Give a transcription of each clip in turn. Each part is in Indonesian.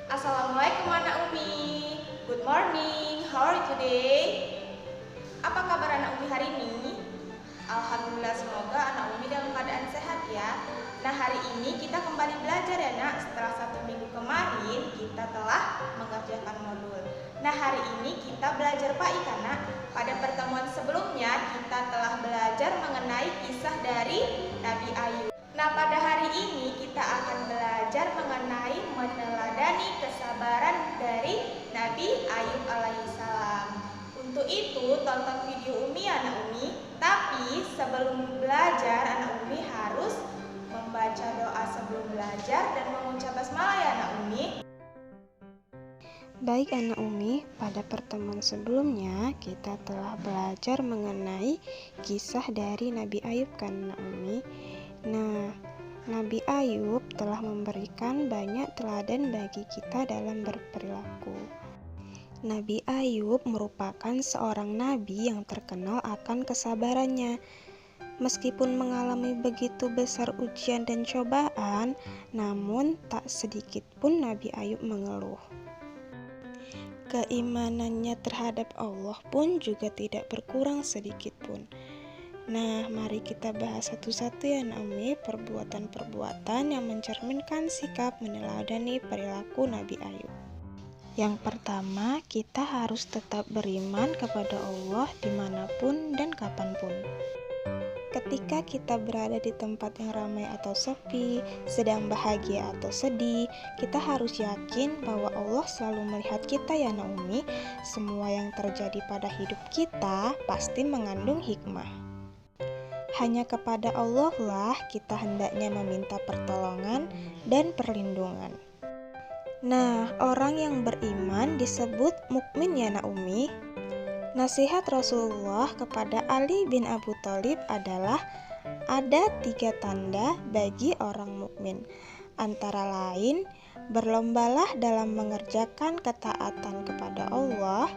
Assalamualaikum anak Umi. Good morning. How are you today? Apa kabar anak Umi hari ini? Alhamdulillah, semoga anak Umi dalam keadaan sehat ya. Nah, hari ini kita kembali belajar ya nak. Setelah 1 minggu kemarin kita telah mengerjakan modul. Nah, hari ini kita belajar PAIK anak. Pada pertemuan sebelumnya kita telah belajar mengenai kisah dari Nabi Ayub. Nah, pada hari ini kita akan belajar mengenai meneladani kesabaran dari Nabi Ayub alaihissalam. Untuk itu, tonton video Umi anak Umi. Tapi sebelum belajar, anak Umi harus membaca doa sebelum belajar dan mengucap basmalah ya anak Umi. Baik anak Umi, pada pertemuan sebelumnya kita telah belajar mengenai kisah dari Nabi Ayub kan anak Umi. Nah, Nabi Ayub telah memberikan banyak teladan bagi kita dalam berperilaku. Nabi Ayub merupakan seorang nabi yang terkenal akan kesabarannya. Meskipun mengalami begitu besar ujian dan cobaan, namun tak sedikit pun Nabi Ayub mengeluh. Keimanannya terhadap Allah pun juga tidak berkurang sedikit pun. Nah, mari kita bahas satu-satu ya Naomi, perbuatan-perbuatan yang mencerminkan sikap meneladani perilaku Nabi Ayub. Yang pertama, kita harus tetap beriman kepada Allah dimanapun dan kapanpun. Ketika kita berada di tempat yang ramai atau sepi, sedang bahagia atau sedih, kita harus yakin bahwa Allah selalu melihat kita ya Naomi. Semua yang terjadi pada hidup kita pasti mengandung hikmah. Hanya kepada Allah lah kita hendaknya meminta pertolongan dan perlindungan. Nah, orang yang beriman disebut mukmin ya Naomi. Nasihat Rasulullah kepada Ali bin Abu Thalib adalah ada 3 tanda bagi orang mukmin. Antara lain, berlombalah dalam mengerjakan ketaatan kepada Allah.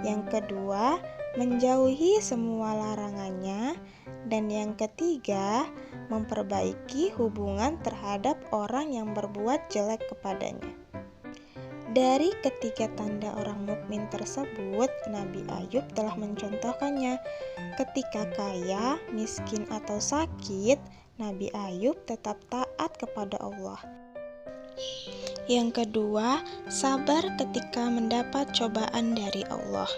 Yang kedua, menjauhi semua larangannya. Dan yang ketiga, memperbaiki hubungan terhadap orang yang berbuat jelek kepadanya. Dari ketiga tanda orang mukmin tersebut, Nabi Ayub telah mencontohkannya. Ketika kaya, miskin atau sakit, Nabi Ayub tetap taat kepada Allah. Yang kedua, sabar ketika mendapat cobaan dari Allah.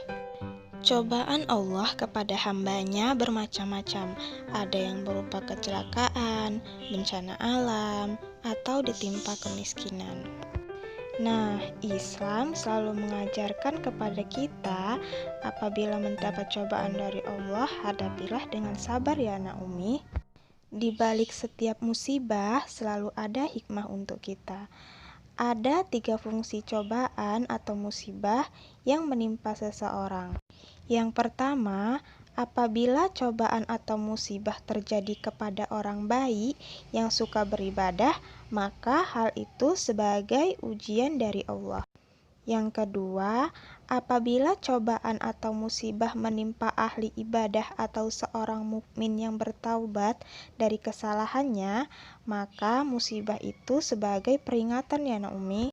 Cobaan Allah kepada hambanya bermacam-macam. Ada yang berupa kecelakaan, bencana alam, atau ditimpa kemiskinan. Nah, Islam selalu mengajarkan kepada kita, apabila mendapat cobaan dari Allah, hadapilah dengan sabar ya Naomi. Di balik setiap musibah selalu ada hikmah untuk kita. Ada 3 fungsi cobaan atau musibah yang menimpa seseorang. Yang pertama, apabila cobaan atau musibah terjadi kepada orang baik yang suka beribadah, maka hal itu sebagai ujian dari Allah. Yang kedua, apabila cobaan atau musibah menimpa ahli ibadah atau seorang mukmin yang bertaubat dari kesalahannya, maka musibah itu sebagai peringatan ya Naomi.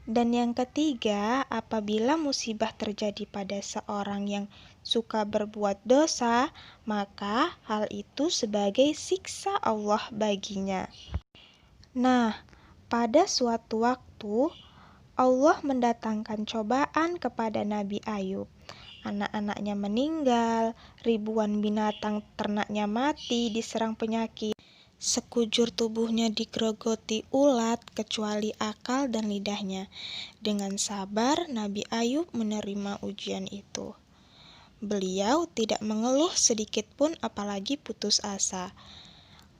Dan yang ketiga, apabila musibah terjadi pada seorang yang suka berbuat dosa, maka hal itu sebagai siksa Allah baginya. Nah, pada suatu waktu, Allah mendatangkan cobaan kepada Nabi Ayub. Anak-anaknya meninggal, ribuan binatang ternaknya mati diserang penyakit. Sekujur tubuhnya digerogoti ulat kecuali akal dan lidahnya. Dengan sabar, Nabi Ayub menerima ujian itu. Beliau tidak mengeluh sedikit pun apalagi putus asa.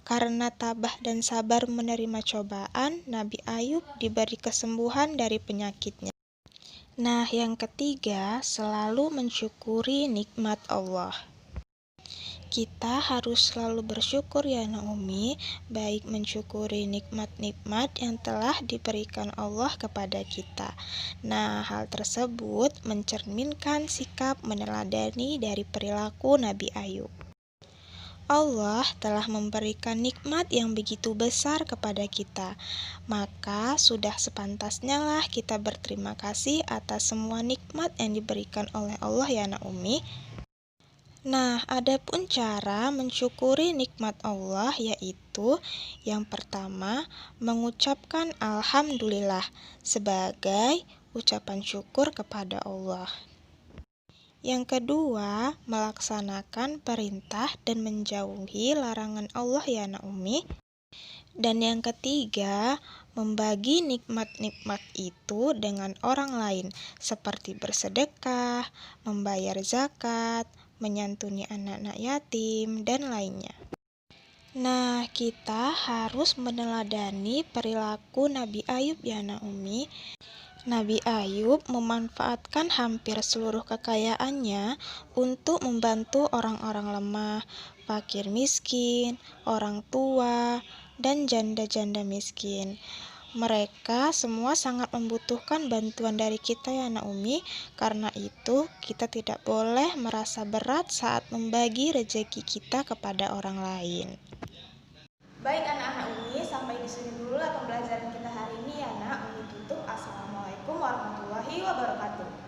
Karena tabah dan sabar menerima cobaan, Nabi Ayub diberi kesembuhan dari penyakitnya. Nah, yang ketiga, selalu mensyukuri nikmat Allah. Kita harus selalu bersyukur ya Naomi, baik mensyukuri nikmat-nikmat yang telah diberikan Allah kepada kita. Nah, hal tersebut mencerminkan sikap meneladani dari perilaku Nabi Ayub. Allah telah memberikan nikmat yang begitu besar kepada kita, maka sudah sepantasnya lah kita berterima kasih atas semua nikmat yang diberikan oleh Allah ya Nak Umi. Nah, adapun cara mensyukuri nikmat Allah yaitu yang pertama, mengucapkan alhamdulillah sebagai ucapan syukur kepada Allah. Yang kedua, melaksanakan perintah dan menjauhi larangan Allah ya Nak Umi. Dan yang ketiga, membagi nikmat-nikmat itu dengan orang lain, seperti bersedekah, membayar zakat, menyantuni anak-anak yatim, dan lainnya. Nah, kita harus meneladani perilaku Nabi Ayub ya Nak Umi. Nabi Ayub memanfaatkan hampir seluruh kekayaannya untuk membantu orang-orang lemah, fakir miskin, orang tua, dan janda-janda miskin. Mereka semua sangat membutuhkan bantuan dari kita ya Nak Umi. Karena itu kita tidak boleh merasa berat saat membagi rezeki kita kepada orang lain. Baik anak-anak Umi, sampai di sini dulu lah pembelajaran kita hari ini ya Nak. Umi tutup. Assalamualaikum warahmatullahi wabarakatuh.